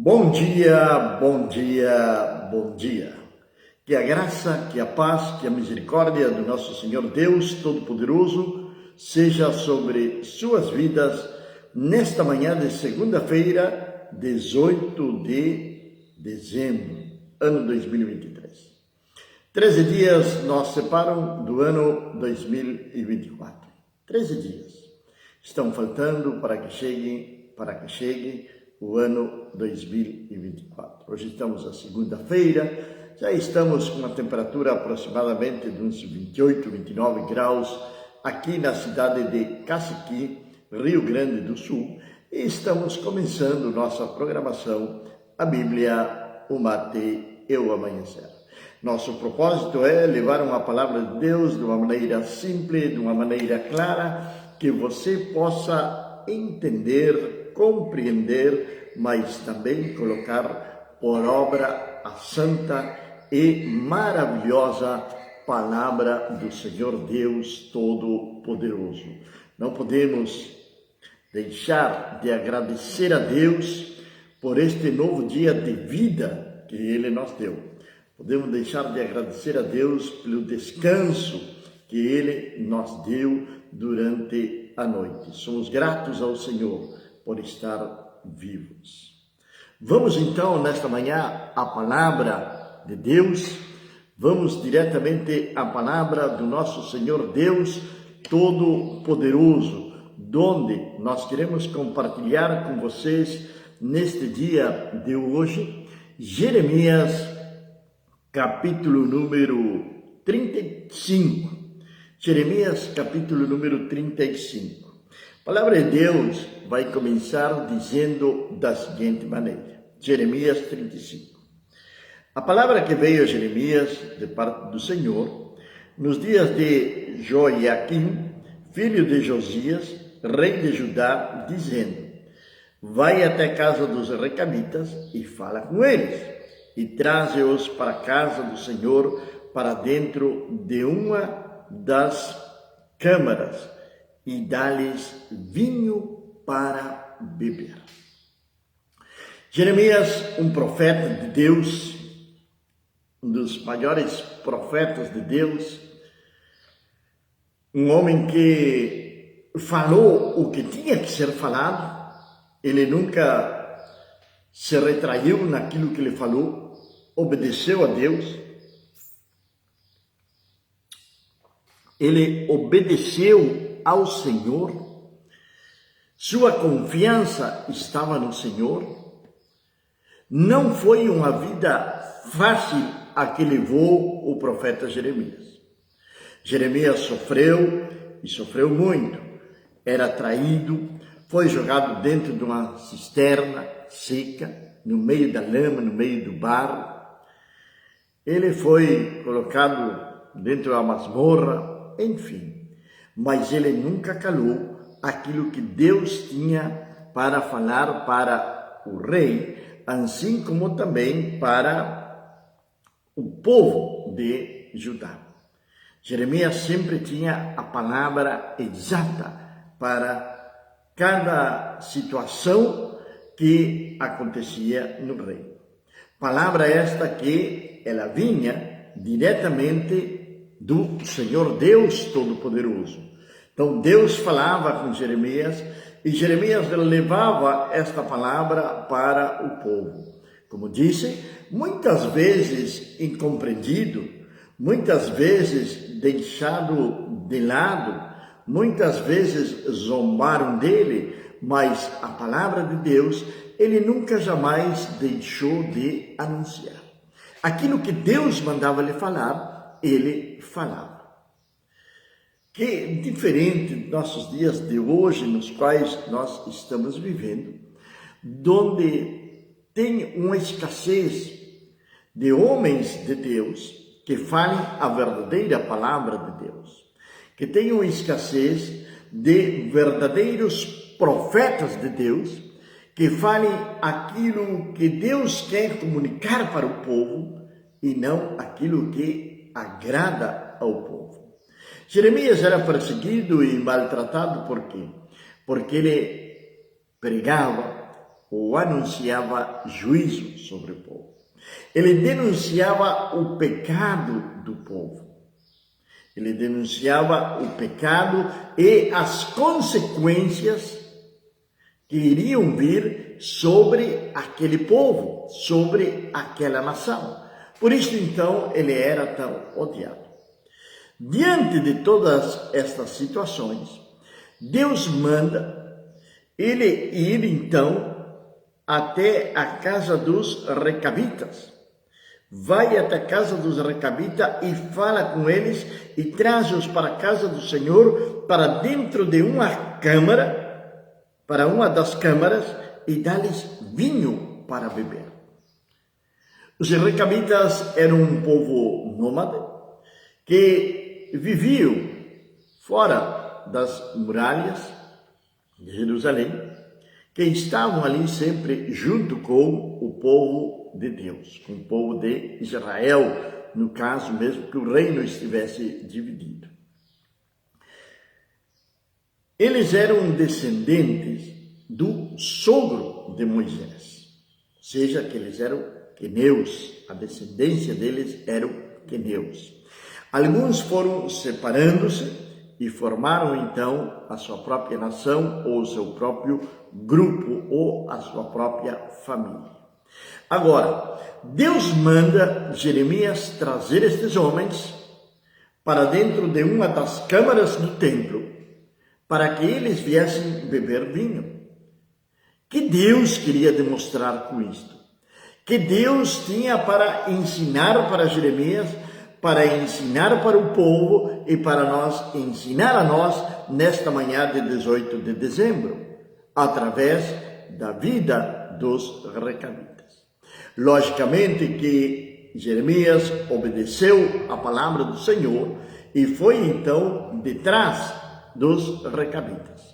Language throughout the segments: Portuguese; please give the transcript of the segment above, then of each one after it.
Bom dia, bom dia, bom dia. Que a graça, que a paz, que a misericórdia do nosso Senhor Deus Todo-Poderoso seja sobre suas vidas nesta manhã de segunda-feira, 18 de dezembro, ano 2023. 13 dias nos separam do ano 2024. 13 dias estão faltando para que chegue o ano 2024. Hoje estamos na segunda-feira, já estamos com uma temperatura aproximadamente de uns 28, 29 graus aqui na cidade de Caciqui, Rio Grande do Sul, e estamos começando nossa programação, a Bíblia, o Mate e o Amanhecer. Nosso propósito é levar uma palavra de Deus de uma maneira simples, de uma maneira clara, que você possa entender, compreender, mas também colocar por obra a santa e maravilhosa palavra do Senhor Deus Todo-Poderoso. Não podemos deixar de agradecer a Deus por este novo dia de vida que Ele nos deu. Podemos deixar de agradecer a Deus pelo descanso que Ele nos deu durante a noite. Somos gratos ao Senhor por estar vivos. Vamos então, nesta manhã, à palavra de Deus. Vamos diretamente à palavra do nosso Senhor Deus Todo-Poderoso, onde nós queremos compartilhar com vocês, neste dia de hoje, Jeremias, capítulo número 35. Jeremias, capítulo número 35. A palavra de Deus vai começar dizendo da seguinte maneira. Jeremias 35. A palavra que veio a Jeremias, de parte do Senhor, nos dias de Joiaquim, filho de Josias, rei de Judá, dizendo: vai até a casa dos recabitas e fala com eles, e traze-os para a casa do Senhor, para dentro de uma das câmaras, e dá-lhes vinho para beber. Jeremias, um profeta de Deus, um dos maiores profetas de Deus, um homem que falou o que tinha que ser falado, ele nunca se retraiu naquilo que ele falou, obedeceu a Deus, ele obedeceu ao Senhor, sua confiança estava no Senhor. Não foi uma vida fácil a que levou o profeta Jeremias. Jeremias sofreu, e sofreu muito. Era traído, foi jogado dentro de uma cisterna seca, no meio da lama, no meio do barro. Ele foi colocado dentro da masmorra, enfim. Mas ele nunca calou aquilo que Deus tinha para falar para o rei, assim como também para o povo de Judá. Jeremias sempre tinha a palavra exata para cada situação que acontecia no reino. Palavra esta que ela vinha diretamente do Senhor Deus Todo-Poderoso. Então Deus falava com Jeremias e Jeremias levava esta palavra para o povo. Como disse, muitas vezes incompreendido, muitas vezes deixado de lado, muitas vezes zombaram dele, mas a palavra de Deus, ele nunca jamais deixou de anunciar. Aquilo que Deus mandava lhe falar, ele falava. Que diferente dos nossos dias de hoje, nos quais nós estamos vivendo, onde tem uma escassez de homens de Deus que falem a verdadeira palavra de Deus, que tem uma escassez de verdadeiros profetas de Deus, que falem aquilo que Deus quer comunicar para o povo e não aquilo que agrada ao povo. Jeremias era perseguido e maltratado por quê? Porque ele pregava ou anunciava juízo sobre o povo. Ele denunciava o pecado do povo. Ele denunciava o pecado e as consequências que iriam vir sobre aquele povo, sobre aquela nação. Por isso, então, ele era tão odiado. Diante de todas estas situações, Deus manda ele ir, então, até a casa dos recabitas. Vai até a casa dos recabitas e fala com eles e traz-os para a casa do Senhor, para dentro de uma câmara, para uma das câmaras, e dá-lhes vinho para beber. Os recabitas eram um povo nômade que viviam fora das muralhas de Jerusalém, que estavam ali sempre junto com o povo de Deus, com o povo de Israel, no caso mesmo que o reino estivesse dividido. Eles eram descendentes do sogro de Moisés, ou seja, que eles eram queneus, a descendência deles eram queneus. Alguns foram separando-se e formaram então a sua própria nação, ou o seu próprio grupo, ou a sua própria família. Agora, Deus manda Jeremias trazer estes homens para dentro de uma das câmaras do templo, para que eles viessem beber vinho. Que Deus queria demonstrar com isto? Que Deus tinha para ensinar para Jeremias, para ensinar para o povo e para nós, ensinar a nós nesta manhã de 18 de dezembro, através da vida dos recabitas. Logicamente que Jeremias obedeceu a palavra do Senhor e foi então detrás dos recabitas.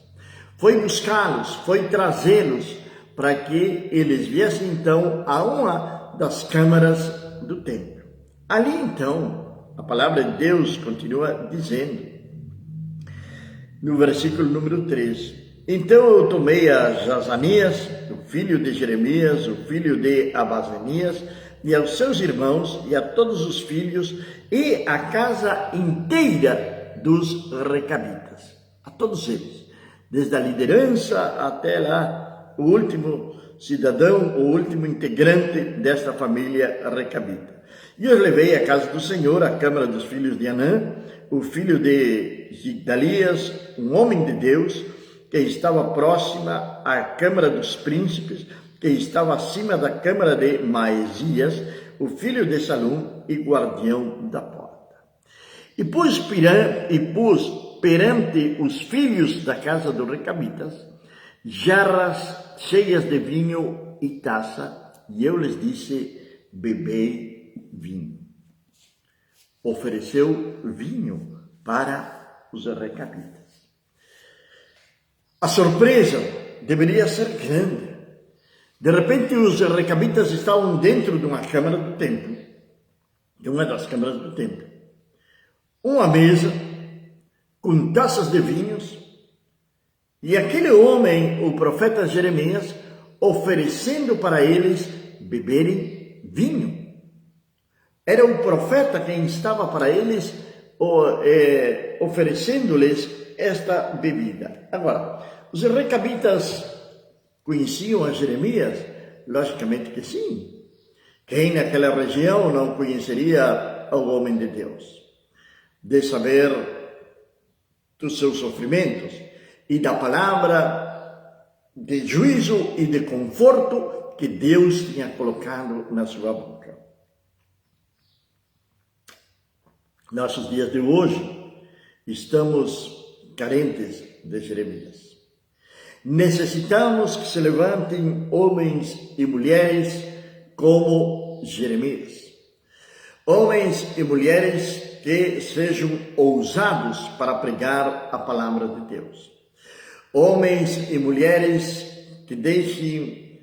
Foi buscá-los, foi trazê-los para que eles viessem então a uma das câmaras do templo. Ali então, a palavra de Deus continua dizendo, no versículo número 3, então eu tomei a Jazanias, o filho de Jeremias, o filho de Abazanias, e aos seus irmãos, e a todos os filhos, e a casa inteira dos recabitas, a todos eles, desde a liderança até lá o último cidadão, o último integrante desta família recabita. E eu levei à casa do Senhor, a câmara dos filhos de Anã, o filho de Gidalias, um homem de Deus, que estava próxima à câmara dos príncipes, que estava acima da câmara de Maesias, o filho de Salum e guardião da porta. E pus perante os filhos da casa dos recabitas jarras cheias de vinho e taça, e eu lhes disse, bebei vinho. Ofereceu vinho para os recabitas. A surpresa deveria ser grande. De repente, os recabitas estavam dentro de uma câmara do templo, de uma das câmaras do templo. Uma mesa com taças de vinhos, e aquele homem, o profeta Jeremias, oferecendo para eles beberem vinho. Era o profeta quem estava para eles oferecendo-lhes esta bebida. Agora, os recabitas conheciam a Jeremias? Logicamente que sim. Quem naquela região não conheceria o homem de Deus? De saber dos seus sofrimentos e da palavra de juízo e de conforto que Deus tinha colocado na sua boca. Nossos dias de hoje estamos carentes de Jeremias. Necessitamos que se levantem homens e mulheres como Jeremias. Homens e mulheres que sejam ousados para pregar a palavra de Deus. Homens e mulheres que deixem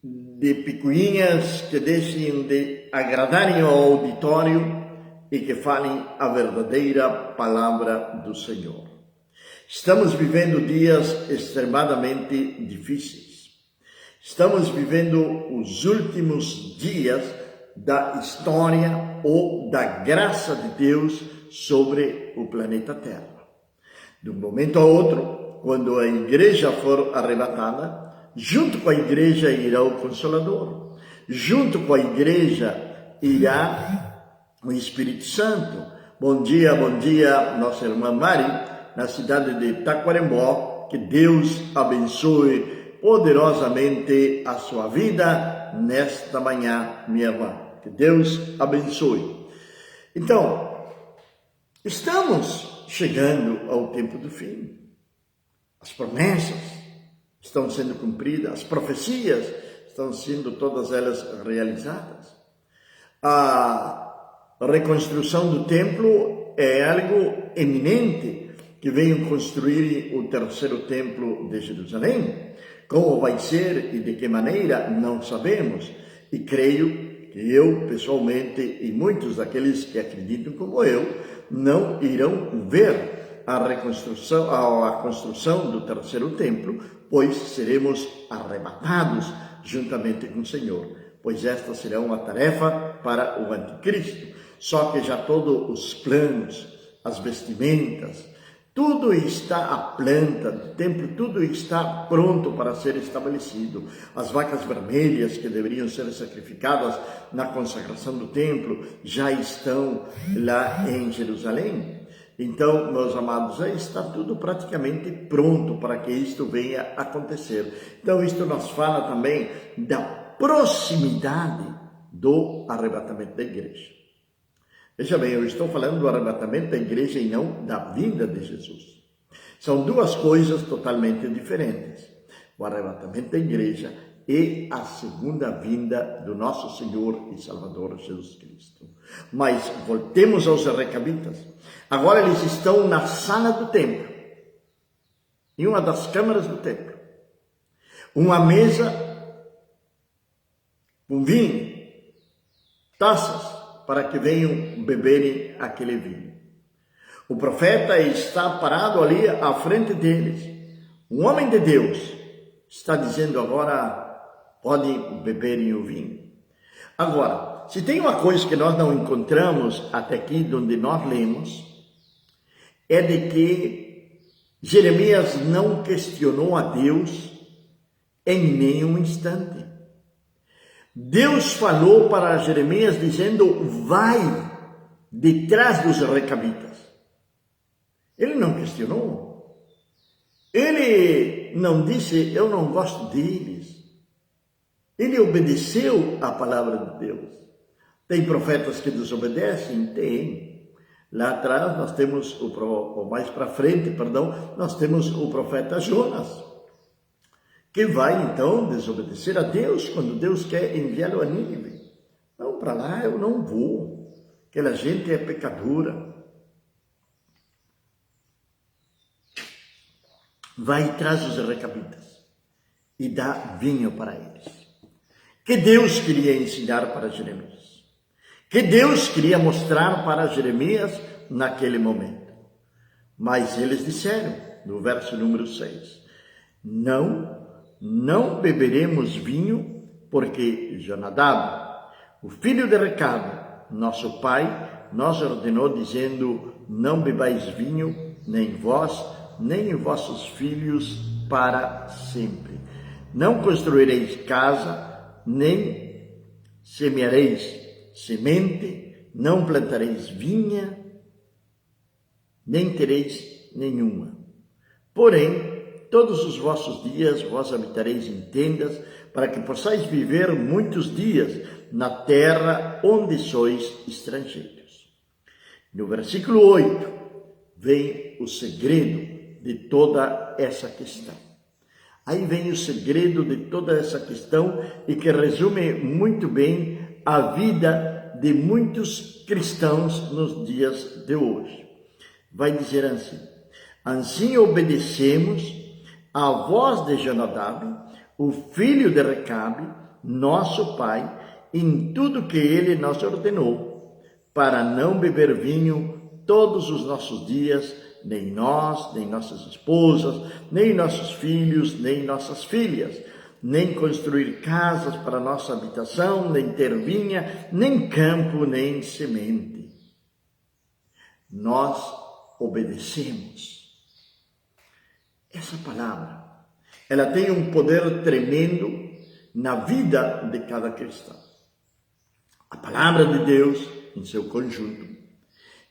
de picuinhas, que deixem de agradarem ao auditório e que falem a verdadeira palavra do Senhor. Estamos vivendo dias extremadamente difíceis. Estamos vivendo os últimos dias da história ou da graça de Deus sobre o planeta Terra. De um momento a outro, quando a igreja for arrebatada, junto com a igreja irá o Consolador, junto com a igreja irá o Espírito Santo. Bom dia, nossa irmã Mari, na cidade de Taquarembó. Que Deus abençoe poderosamente a sua vida nesta manhã, minha irmã. Que Deus abençoe. Então, estamos chegando ao tempo do fim. As promessas estão sendo cumpridas, as profecias estão sendo todas elas realizadas. A reconstrução do templo é algo eminente, que venham construir o terceiro templo de Jerusalém. Como vai ser e de que maneira, não sabemos. E creio que eu, pessoalmente, e muitos daqueles que acreditam como eu, não irão ver a construção do terceiro templo, pois seremos arrebatados juntamente com o Senhor. Pois esta será uma tarefa para o anticristo. Só que já todos os planos, as vestimentas, tudo está, a planta do templo, tudo está pronto para ser estabelecido. As vacas vermelhas que deveriam ser sacrificadas na consagração do templo já estão lá em Jerusalém. Então, meus amados, já está tudo praticamente pronto para que isto venha acontecer. Então, isto nos fala também da proximidade do arrebatamento da igreja. Veja bem, eu estou falando do arrebatamento da igreja e não da vinda de Jesus. São duas coisas totalmente diferentes. O arrebatamento da igreja e a segunda vinda do nosso Senhor e Salvador Jesus Cristo. Mas voltemos aos recabitas. Agora eles estão na sala do templo, em uma das câmaras do templo. Uma mesa com vinho, taças, para que venham beberem aquele vinho. O profeta está parado ali à frente deles. Um homem de Deus está dizendo agora, podem beberem o vinho. Agora, se tem uma coisa que nós não encontramos até aqui, onde nós lemos, é de que Jeremias não questionou a Deus em nenhum instante. Deus falou para Jeremias dizendo, vai detrás dos recabitas. Ele não questionou. Ele não disse, eu não gosto deles. Ele obedeceu à palavra de Deus. Tem profetas que desobedecem? Tem. Lá atrás nós temos, mais para frente, nós temos o profeta Jonas, que vai então desobedecer a Deus quando Deus quer enviá-lo a Nínive. Não, para lá eu não vou, aquela gente é pecadora. Vai e traz os recabitas e dá vinho para eles. Que Deus queria ensinar para Jeremias? Que Deus queria mostrar para Jeremias naquele momento? Mas eles disseram, no verso número 6, não beberemos vinho, porque Jonadab, o filho de Recabe, nosso pai, nos ordenou, dizendo, não bebais vinho, nem vós, nem vossos filhos, para sempre. Não construireis casa, nem semeareis semente, não plantareis vinha, nem tereis nenhuma. Porém, todos os vossos dias vós habitareis em tendas, para que possais viver muitos dias na terra onde sois estrangeiros. No versículo 8, vem o segredo de toda essa questão. Aí vem o segredo de toda essa questão e que resume muito bem a vida de muitos cristãos nos dias de hoje. Vai dizer assim, assim obedecemos a voz de Jonadab, o filho de Recabe, nosso pai, em tudo que ele nos ordenou, para não beber vinho todos os nossos dias, nem nós, nem nossas esposas, nem nossos filhos, nem nossas filhas, nem construir casas para nossa habitação, nem ter vinha, nem campo, nem semente. Nós obedecemos. Essa palavra, ela tem um poder tremendo na vida de cada cristão. A palavra de Deus, em seu conjunto,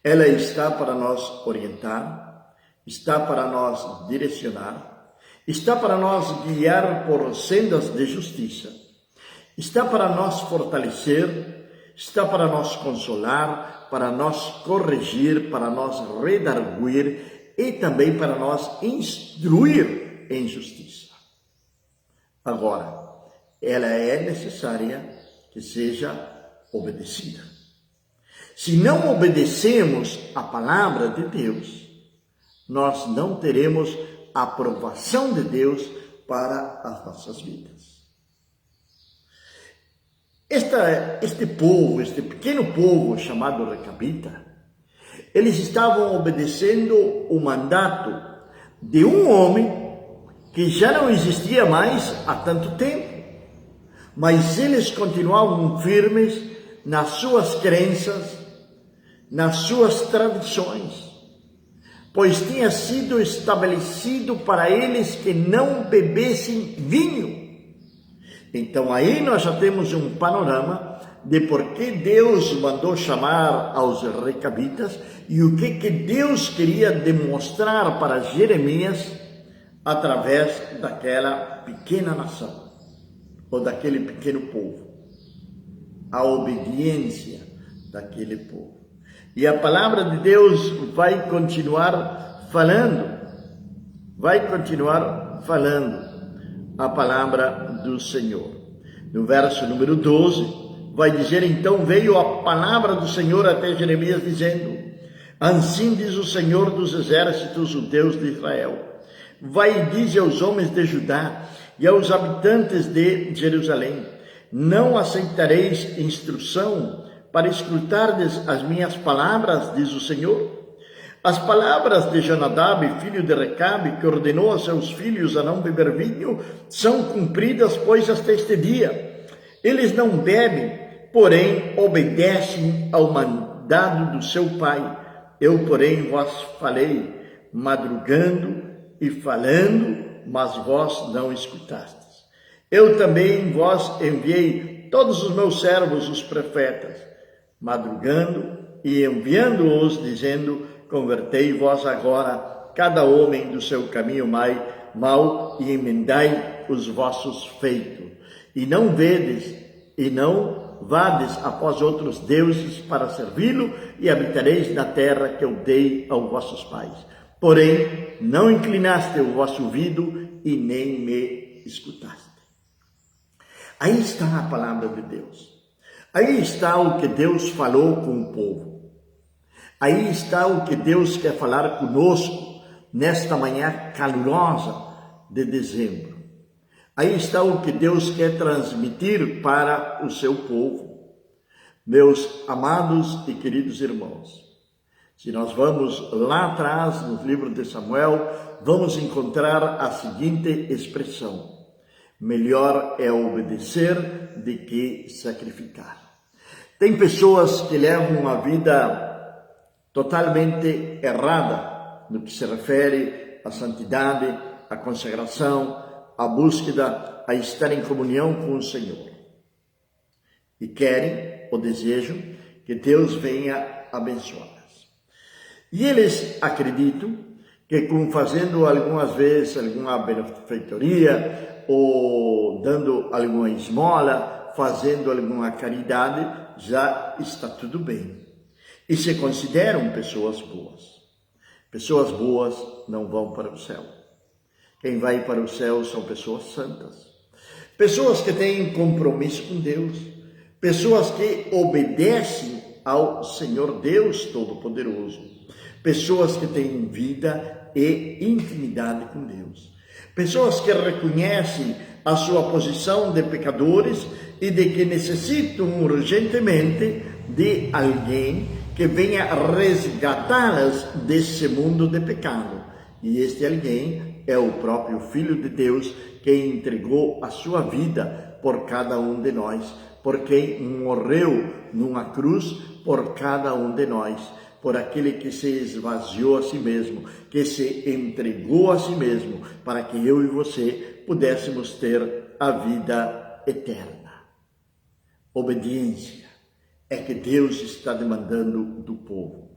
ela está para nos orientar, está para nos direcionar, está para nos guiar por sendas de justiça, está para nos fortalecer, está para nos consolar, para nos corrigir, para nos redarguir e também para nos instruir em justiça. Agora, ela é necessária que seja obedecida. Se não obedecemos a palavra de Deus, nós não teremos a aprovação de Deus para as nossas vidas. Este pequeno povo chamado Recabita, eles estavam obedecendo o mandato de um homem que já não existia mais há tanto tempo, mas eles continuavam firmes nas suas crenças, nas suas tradições, pois tinha sido estabelecido para eles que não bebessem vinho. Então aí nós já temos um panorama de por que Deus mandou chamar aos recabitas e o que Deus queria demonstrar para Jeremias através daquela pequena nação, ou daquele pequeno povo. A obediência daquele povo. E a palavra de Deus vai continuar falando a palavra do Senhor. No verso número 12, vai dizer: então veio a palavra do Senhor até Jeremias dizendo: assim diz o Senhor dos exércitos, o Deus de Israel, vai e dize aos homens de Judá e aos habitantes de Jerusalém: não aceitareis instrução para escutardes as minhas palavras, diz o Senhor? As palavras de Jonadab, filho de Recabe, que ordenou a seus filhos a não beber vinho, são cumpridas, pois, até este dia. Eles não bebem, porém obedecem ao mandado do seu pai. Eu, porém, vos falei, madrugando e falando, mas vós não escutastes. Eu também vos enviei todos os meus servos, os profetas, madrugando e enviando-os, dizendo: convertei vós agora, cada homem do seu caminho mau, e emendai os vossos feitos. E não vedes, e não vades após outros deuses para servi-lo, e habitareis na terra que eu dei aos vossos pais. Porém, não inclinaste o vosso ouvido e nem me escutaste. Aí está a palavra de Deus. Aí está o que Deus falou com o povo. Aí está o que Deus quer falar conosco nesta manhã calurosa de dezembro. Aí está o que Deus quer transmitir para o seu povo. Meus amados e queridos irmãos, se nós vamos lá atrás no livro de Samuel, vamos encontrar a seguinte expressão: melhor é obedecer do que sacrificar. Tem pessoas que levam uma vida totalmente errada no que se refere à santidade, à consagração, à búsqueda, a estar em comunhão com o Senhor. E querem ou desejam que Deus venha abençoá-las. E eles acreditam que fazendo algumas vezes alguma benfeitoria ou dando alguma esmola, fazendo alguma caridade, já está tudo bem. E se consideram pessoas boas. Pessoas boas não vão para o céu. Quem vai para o céu são pessoas santas. Pessoas que têm compromisso com Deus. Pessoas que obedecem ao Senhor Deus Todo-Poderoso. Pessoas que têm vida e intimidade com Deus. Pessoas que reconhecem a sua posição de pecadores e de que necessitam urgentemente de alguém que venha resgatá-las desse mundo de pecado. E este alguém é o próprio Filho de Deus que entregou a sua vida por cada um de nós, por quem morreu numa cruz por cada um de nós, por aquele que se esvaziou a si mesmo, que se entregou a si mesmo, para que eu e você pudéssemos ter a vida eterna. Obediência é que Deus está demandando do povo.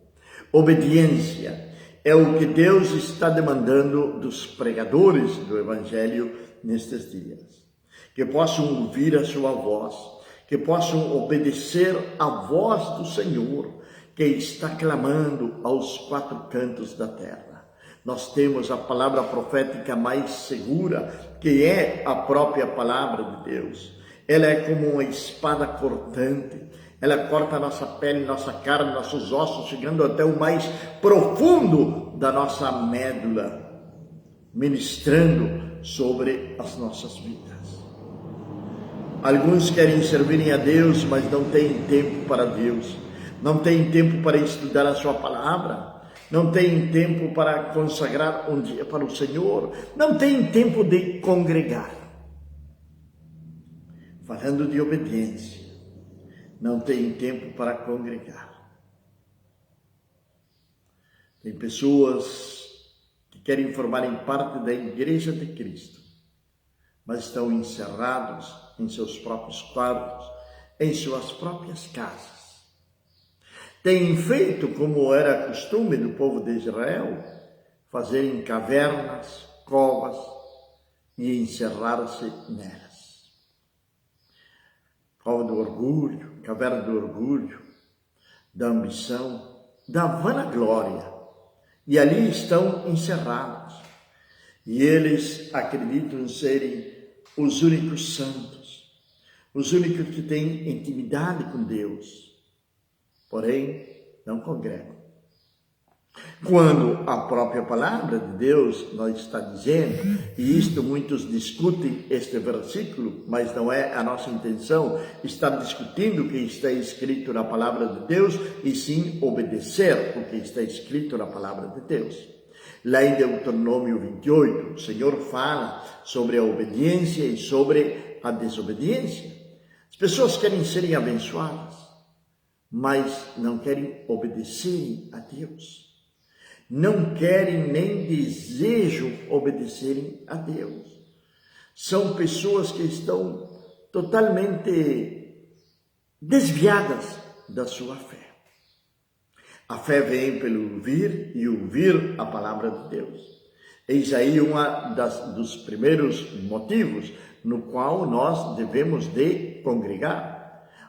Obediência é o que Deus está demandando dos pregadores do Evangelho nestes dias. Que possam ouvir a sua voz, que possam obedecer à voz do Senhor, que está clamando aos quatro cantos da terra. Nós temos a palavra profética mais segura, que é a própria palavra de Deus. Ela é como uma espada cortante. Ela corta a nossa pele, nossa carne, nossos ossos, chegando até o mais profundo da nossa médula, ministrando sobre as nossas vidas. Alguns querem servir a Deus, mas não têm tempo para Deus. Não têm tempo para estudar a sua palavra. Não têm tempo para consagrar um dia para o Senhor. Não têm tempo de congregar. Falando de obediência, não tem tempo para congregar. Tem pessoas que querem formarem parte da Igreja de Cristo, mas estão encerrados em seus próprios quartos, em suas próprias casas. Têm feito, como era costume do povo de Israel, fazerem cavernas, covas e encerrar-se nelas. Cova do orgulho, caverna do orgulho, da ambição, da vanaglória. E ali estão encerrados. E eles acreditam serem os únicos santos, os únicos que têm intimidade com Deus. Porém, não congregam. Quando a própria palavra de Deus nos está dizendo, e isto muitos discutem este versículo, mas não é a nossa intenção estar discutindo o que está escrito na palavra de Deus, e sim obedecer o que está escrito na palavra de Deus. Lá em Deuteronômio 28, o Senhor fala sobre a obediência e sobre a desobediência. As pessoas querem serem abençoadas, mas não querem obedecerem a Deus. Não querem nem desejam obedecerem a Deus. São pessoas que estão totalmente desviadas da sua fé. A fé vem pelo ouvir e ouvir a palavra de Deus. Eis aí dos primeiros motivos no qual nós devemos de congregar.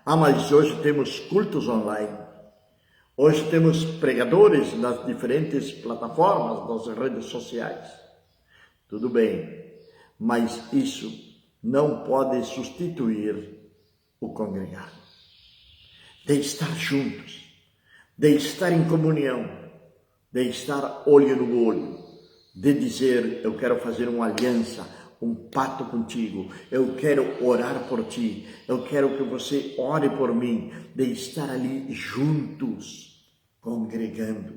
Mas hoje temos cultos online. Hoje temos pregadores nas diferentes plataformas, nas redes sociais. Tudo bem, mas isso não pode substituir o congregar. De estar juntos, de estar em comunhão, de estar olho no olho, de dizer, eu quero fazer uma aliança, um pacto contigo, eu quero orar por ti, eu quero que você ore por mim, de estar ali juntos, congregando.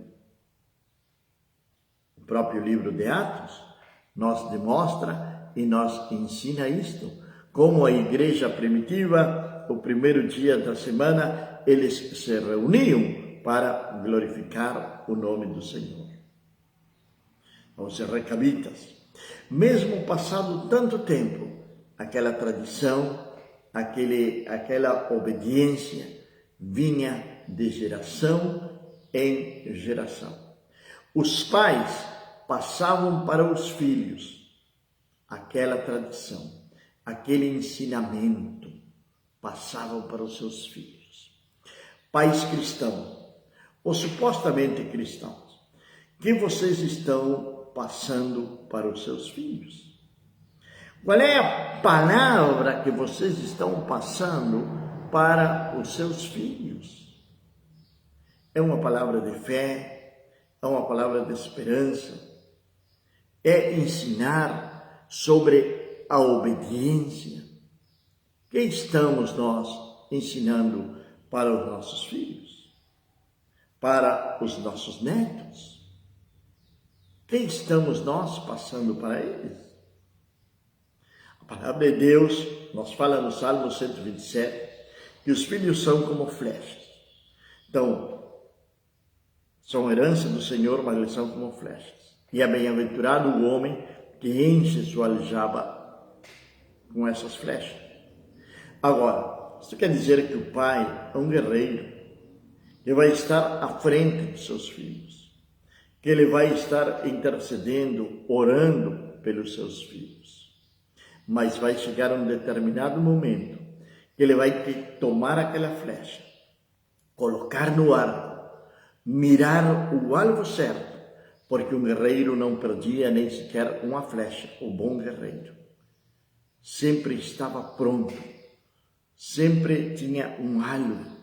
O próprio livro de Atos nos demonstra e nos ensina isto, como a igreja primitiva, o primeiro dia da semana, eles se reuniam para glorificar o nome do Senhor. Os recabitas, mesmo passado tanto tempo, aquela tradição, aquela obediência vinha de geração em geração. Os pais passavam para os filhos aquela tradição, aquele ensinamento, passavam para os seus filhos. Pais cristãos, ou supostamente cristãos, que vocês estão passando para os seus filhos? Qual é a palavra que vocês estão passando para os seus filhos? É uma palavra de fé, é uma palavra de esperança, é ensinar sobre a obediência. Que estamos nós ensinando para os nossos filhos, para os nossos netos? que estamos nós passando para eles? A palavra de Deus nos fala no Salmo 127 que os filhos são como flechas. Então, são herança do Senhor, mas eles são como flechas. E é bem-aventurado o homem que enche sua aljava com essas flechas. Agora, isso quer dizer que o pai é um guerreiro, que vai estar à frente de seus filhos, que ele vai estar intercedendo, orando pelos seus filhos. Mas vai chegar um determinado momento que ele vai ter que tomar aquela flecha, colocar no arco, mirar o alvo certo, porque um guerreiro não perdia nem sequer uma flecha. O bom guerreiro sempre estava pronto, sempre tinha um alvo.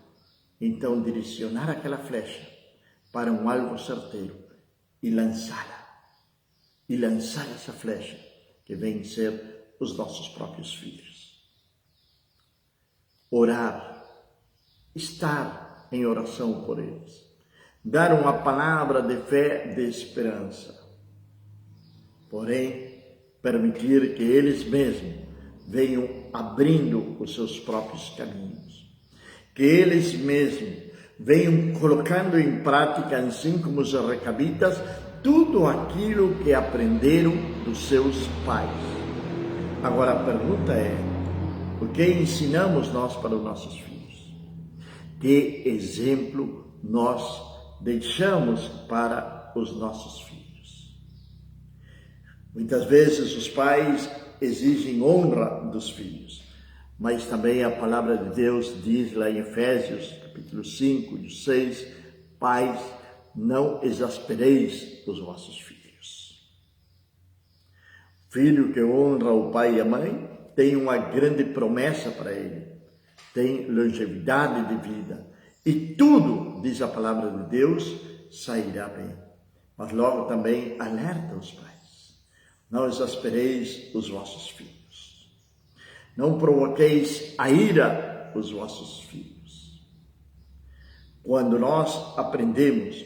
Então, direcionar aquela flecha para um alvo certeiro e lançá-la. E lançar essa flecha que vem ser os nossos próprios filhos. Orar, estar em oração por eles. Dar uma palavra de fé, de esperança. Porém, permitir que eles mesmos venham abrindo os seus próprios caminhos. Que eles mesmos venham colocando em prática, assim como os recabitas, tudo aquilo que aprenderam dos seus pais. Agora a pergunta é, o que ensinamos nós para os nossos filhos? Que exemplo nós deixamos para os nossos filhos? Muitas vezes os pais exigem honra dos filhos, mas também a palavra de Deus diz lá em Efésios, capítulo 5, 6, pais, não exaspereis os vossos filhos. Filho que honra o pai e a mãe tem uma grande promessa para ele, tem longevidade de vida, e tudo, diz a palavra de Deus, sairá bem. Mas logo também alerta os pais, não exaspereis os vossos filhos, não provoqueis a ira os vossos filhos. Quando nós aprendemos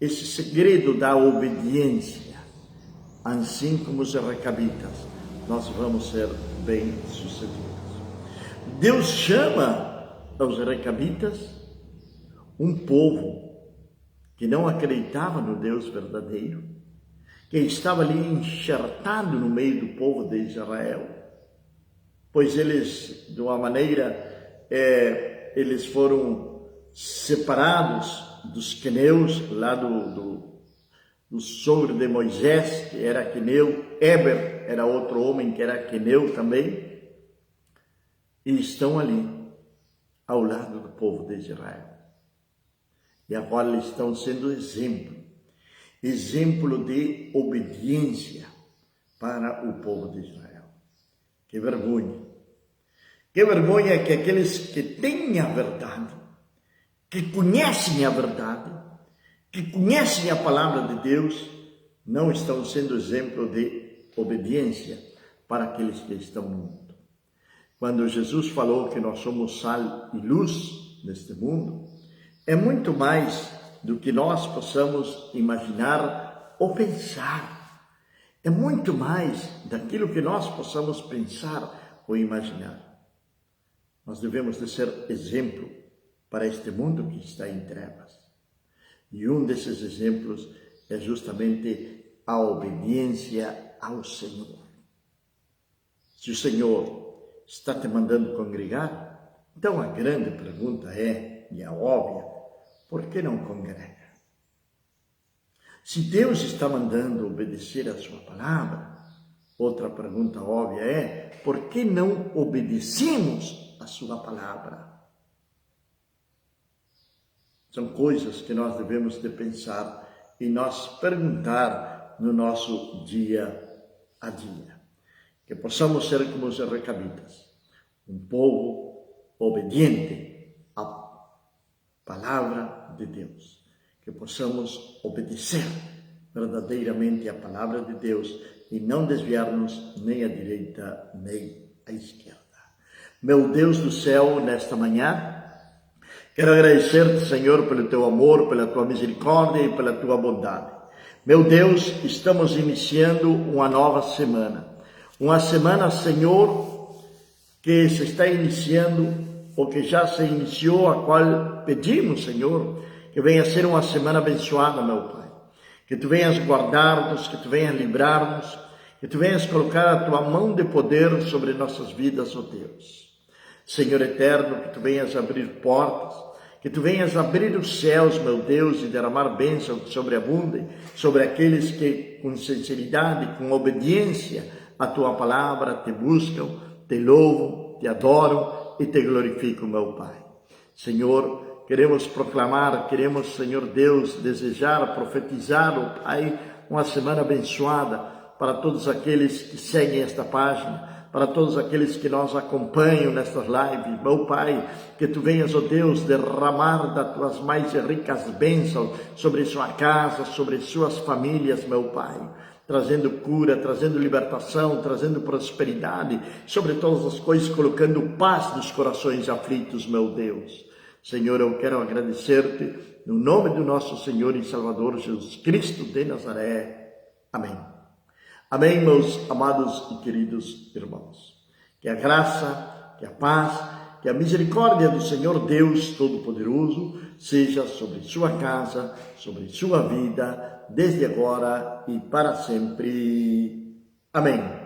esse segredo da obediência, assim como os recabitas, nós vamos ser bem-sucedidos. Deus chama aos recabitas um povo que não acreditava no Deus verdadeiro, que estava ali enxertado no meio do povo de Israel, pois eles, de uma maneira, eles foram separados dos queneus, lá do sogro de Moisés, que era queneu, Éber era outro homem que era queneu também, e estão ali, ao lado do povo de Israel. E agora eles estão sendo exemplo de obediência para o povo de Israel. Que vergonha! Que vergonha que aqueles que têm a verdade, que conhecem a verdade, que conhecem a palavra de Deus, não estão sendo exemplo de obediência para aqueles que estão no mundo. Quando Jesus falou que nós somos sal e luz neste mundo, é muito mais do que nós possamos imaginar ou pensar. É muito mais daquilo que nós possamos pensar ou imaginar. Nós devemos de ser exemplo para este mundo que está em trevas. E um desses exemplos é justamente a obediência ao Senhor. Se o Senhor está te mandando congregar, então a grande pergunta é, e é óbvia, por que não congrega? Se Deus está mandando obedecer a sua palavra, outra pergunta óbvia é, por que não obedecemos a sua palavra? São coisas que nós devemos de pensar e nós perguntar no nosso dia a dia. Que possamos ser como os recabitas, um povo obediente à palavra de Deus. Que possamos obedecer verdadeiramente a palavra de Deus e não desviar-nos nem à direita nem à esquerda. Meu Deus do céu, nesta manhã, quero agradecer-te, Senhor, pelo teu amor, pela tua misericórdia e pela tua bondade. Meu Deus, estamos iniciando uma nova semana. Uma semana, Senhor, que se está iniciando, ou que já se iniciou, a qual pedimos, Senhor, que venha ser uma semana abençoada, meu Pai. Que Tu venhas guardar-nos, que Tu venhas livrar-nos, que Tu venhas colocar a Tua mão de poder sobre nossas vidas, ó Deus. Senhor eterno, que Tu venhas abrir portas, que Tu venhas abrir os céus, meu Deus, e derramar bênçãos que sobreabundem sobre aqueles que, com sinceridade, com obediência à Tua palavra, Te buscam, Te louvam, Te adoram e Te glorificam, meu Pai. Senhor, queremos proclamar, queremos, Senhor Deus, desejar, profetizar, ó Pai, uma semana abençoada para todos aqueles que seguem esta página, para todos aqueles que nos acompanham nestas lives, meu Pai, que Tu venhas, ó Deus, derramar das Tuas mais ricas bênçãos sobre sua casa, sobre suas famílias, meu Pai, trazendo cura, trazendo libertação, trazendo prosperidade, sobre todas as coisas, colocando paz nos corações aflitos, meu Deus. Senhor, eu quero agradecer-Te, no nome do nosso Senhor e Salvador Jesus Cristo de Nazaré. Amém. Amém, meus amados e queridos irmãos. Que a graça, que a paz, que a misericórdia do Senhor Deus Todo-Poderoso seja sobre sua casa, sobre sua vida, desde agora e para sempre. Amém.